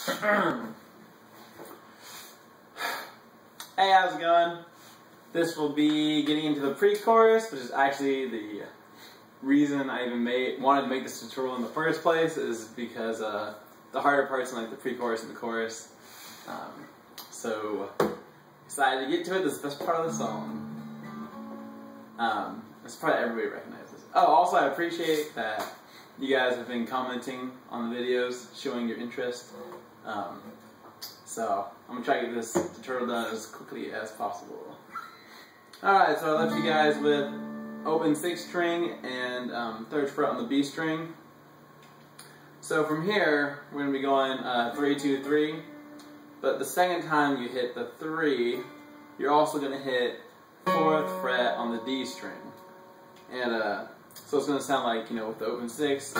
Hey, how's it going? This will be getting into the pre-chorus, which is actually the reason I even wanted to make this tutorial in the first place, is because the harder parts in like the pre-chorus and the chorus. So decided to get to it. This is the best part of the song. This part that everybody recognizes. Oh, also I appreciate that you guys have been commenting on the videos, showing your interest. So I'm gonna try to get this tutorial done as quickly as possible. Alright, so I left you guys with open 6th string and 3rd fret on the B string. So from here, we're going to be going 3, 2, 3. But the second time you hit the 3, you're also going to hit 4th fret on the D string. And so it's going to sound like, you know, with the open 6.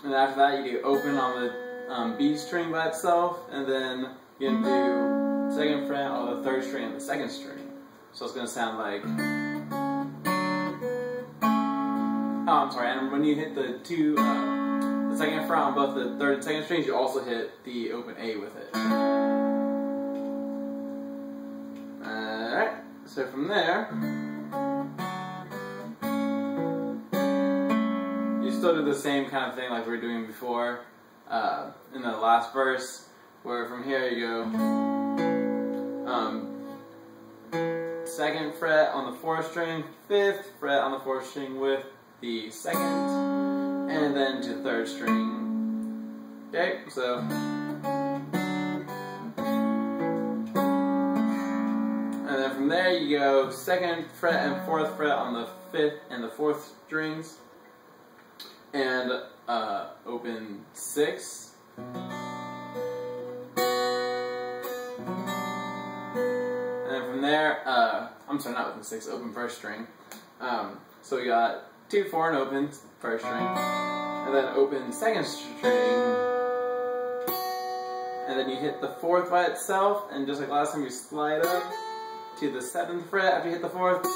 And after that, you do open on the B string by itself, and then you're going to do 2nd fret on the 3rd string and the 2nd string. So it's going to sound like... Oh, I'm sorry, and when you hit the 2nd fret on both the 3rd and 2nd strings, you also hit the open A with it. Alright, so from there, you still do the same kind of thing like we were doing before in the last verse, where from here you go 2nd fret on the 4th string, 5th fret on the 4th string with the 2nd, and then to 3rd string. Okay, so and then from there you go 2nd fret and 4th fret on the 5th and the 4th strings, and open 6. And then from there, I'm sorry, not open 6, open 1st string. So we got 2, 4 and open 1st string, and then open 2nd string, and then you hit the 4th by itself, and just like last time you slide up to the 7th fret after you hit the 4th,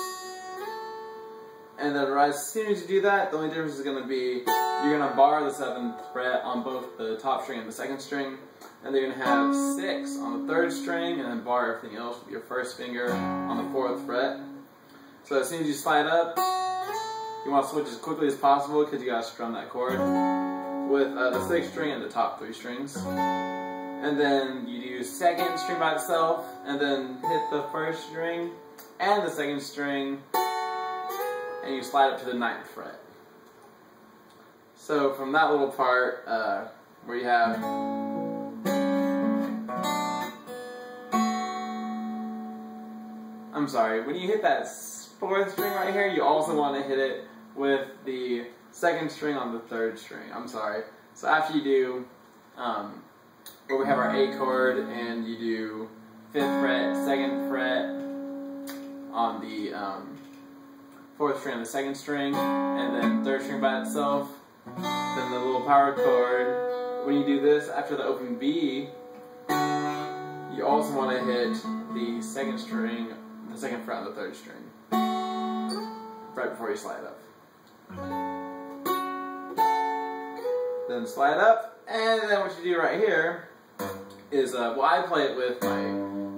and then right as soon as you do that, the only difference is going to be you're going to bar the 7th fret on both the top string and the 2nd string, and then you're going to have 6 on the 3rd string, and then bar everything else with your 1st finger on the 4th fret. So as soon as you slide up, you want to switch as quickly as possible because you got to strum that chord with the 6th string and the top 3 strings. And then you do 2nd string by itself, and then hit the 1st string and the 2nd string, and you slide up to the 9th fret. So from that little part where you have I'm sorry, when you hit that 4th string right here, you also want to hit it with the 2nd string on the 3rd string. I'm sorry. So after you do where we have our A chord, and you do 5th fret, 2nd fret on the 4th string on the 2nd string, and then 3rd string by itself, then the little power chord. When you do this after the open B, you also want to hit the 2nd string, the 2nd fret on the 3rd string, right before you slide up. Then slide up, and then what you do right here is, well, I play it with my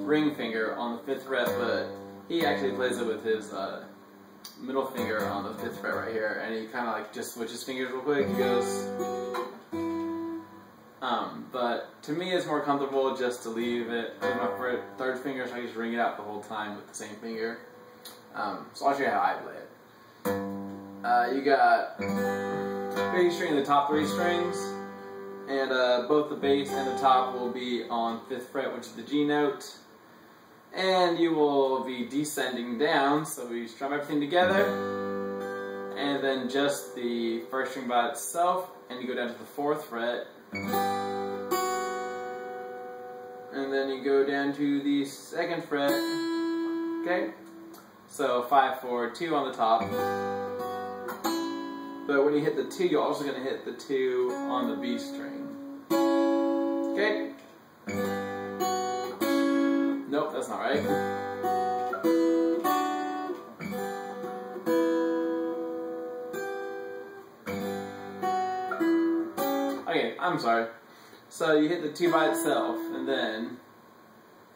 ring finger on the 5th fret, but he actually plays it with his middle finger on the 5th fret right here, and he kind of like just switches fingers real quick. He goes, but to me it's more comfortable just to leave it with my 3rd finger, so I just ring it out the whole time with the same finger. So I'll show you how I play it. You got bass string and the top 3 strings, and both the bass and the top will be on 5th fret, which is the G note. And you will be descending down, so we strum everything together, and then just the 1st string by itself, and you go down to the 4th fret, and then you go down to the 2nd fret, okay? So 5, 4, 2 on the top, but when you hit the 2, you're also going to hit the 2 on the B string, okay? Nope, that's not right. I'm sorry. So you hit the 2 by itself, and then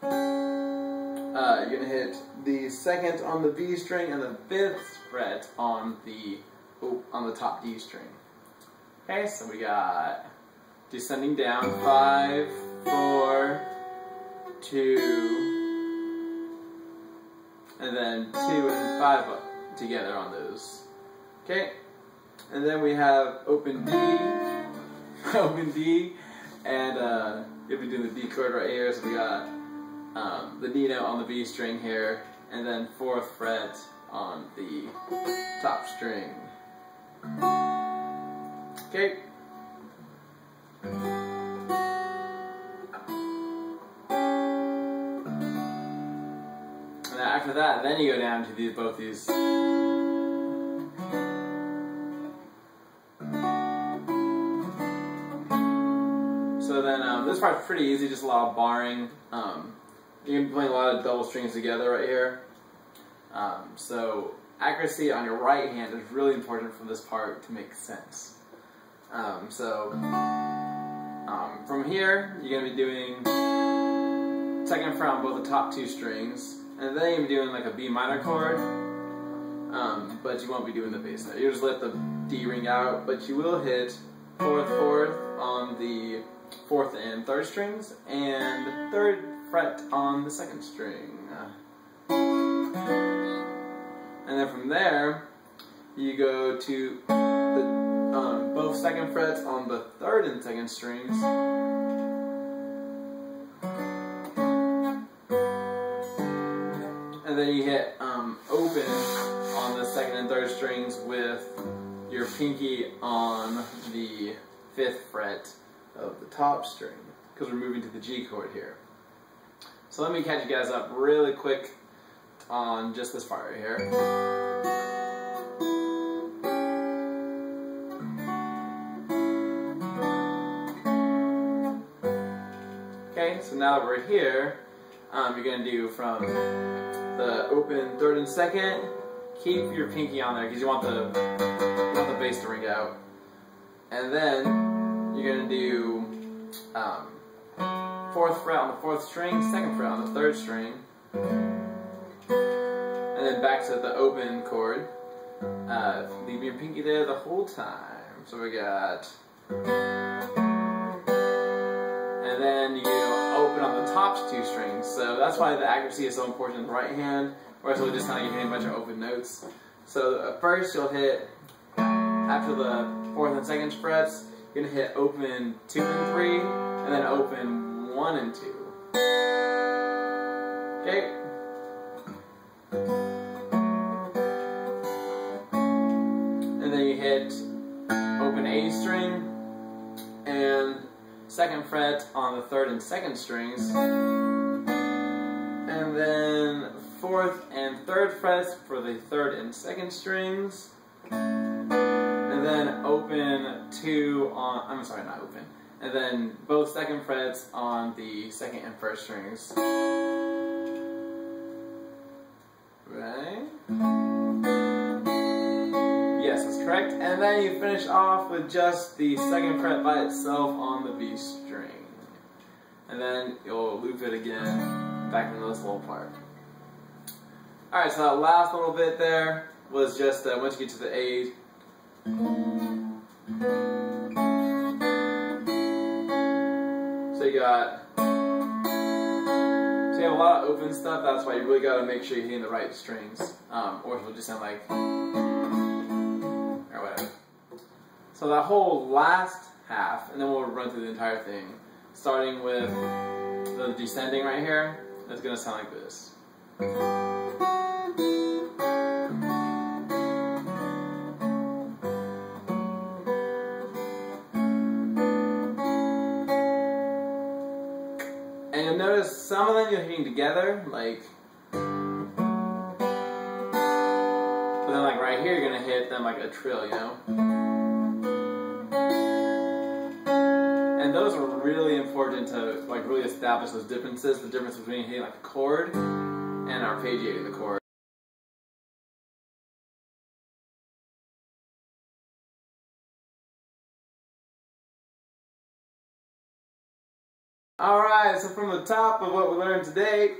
you're gonna hit the 2nd on the B string and the 5th fret on the top D string. Okay, so we got descending down 5, 4, 2, and then 2 and 5 up together on those. Okay, and then we have open D, open D, and you'll be doing the D chord right here. So we got the D note on the B string here, and then 4th fret on the top string. Okay. And after that, then you go down to both these. So then this part's pretty easy, just a lot of barring. You can be playing a lot of double strings together right here. So accuracy on your right hand is really important for this part to make sense. From here, you're going to be doing 2nd fret on both the top 2 strings, and then you'll be doing like a B minor chord, but you won't be doing the bass note. You just let the D ring out, but you will hit 4th, 4th on the 4th and 3rd strings, and 3rd fret on the 2nd string. And then from there, you go to both 2nd frets on the 3rd and 2nd strings. And then you hit open on the 2nd and 3rd strings with your pinky on the 5th fret of the top string, because we're moving to the G chord here. So let me catch you guys up really quick on just this part right here. Okay, so now that we're here, you're going to do from the open 3rd and 2nd, keep your pinky on there because you want the bass to ring out. And then you're going to do 4th fret on the 4th string, 2nd fret on the 3rd string, and then back to the open chord. Leave your pinky there the whole time. So we got, and then you open on the top 2 strings. So that's why the accuracy is so important in the right hand, or else it'll just sound like you're hitting a bunch of open notes. So first you'll hit, after the 4th and 2nd frets, you're going to hit open 2 and 3, and then open 1 and 2. Okay. And then you hit open A string, and 2nd fret on the 3rd and 2nd strings, and then 4th and 3rd frets for the 3rd and 2nd strings, and then open 2 on, I'm sorry, not open, and then both 2nd frets on the 2nd and 1st strings. Right? Yes, that's correct. And then you finish off with just the 2nd fret by itself on the B string. And then you'll loop it again back into this little part. Alright, so that last little bit there was just once you get to the A. So you have a lot of open stuff. That's why you really got to make sure you're hitting the right strings, or it'll just sound like, or whatever. So that whole last half, and then we'll run through the entire thing, starting with the descending right here. It's going to sound like this. And you'll notice some of them you're hitting together, like, but then like right here you're gonna hit them like a trill, you know? And those are really important to like really establish those differences, the difference between hitting like a chord and arpeggiating the chord. Alright, so from the top of what we learned today,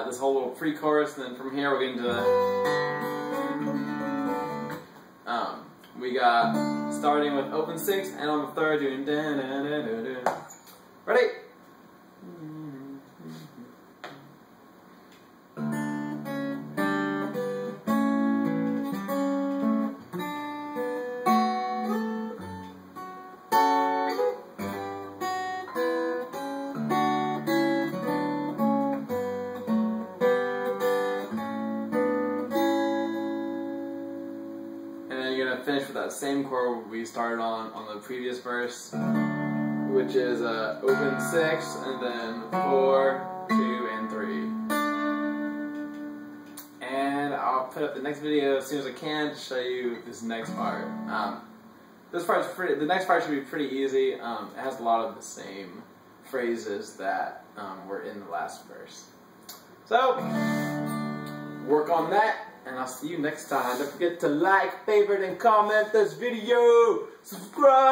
this whole little pre-chorus, and then from here we're getting to we got starting with open 6 and on the 3rd doing da da da da da. Ready? Finish with that same chord we started on the previous verse, which is open 6 and then 4, 2, and 3. And I'll put up the next video as soon as I can to show you this next part. This part's the next part should be pretty easy. It has a lot of the same phrases that were in the last verse. So work on that. And I'll see you next time. Don't forget to like, favorite, and comment this video. Subscribe.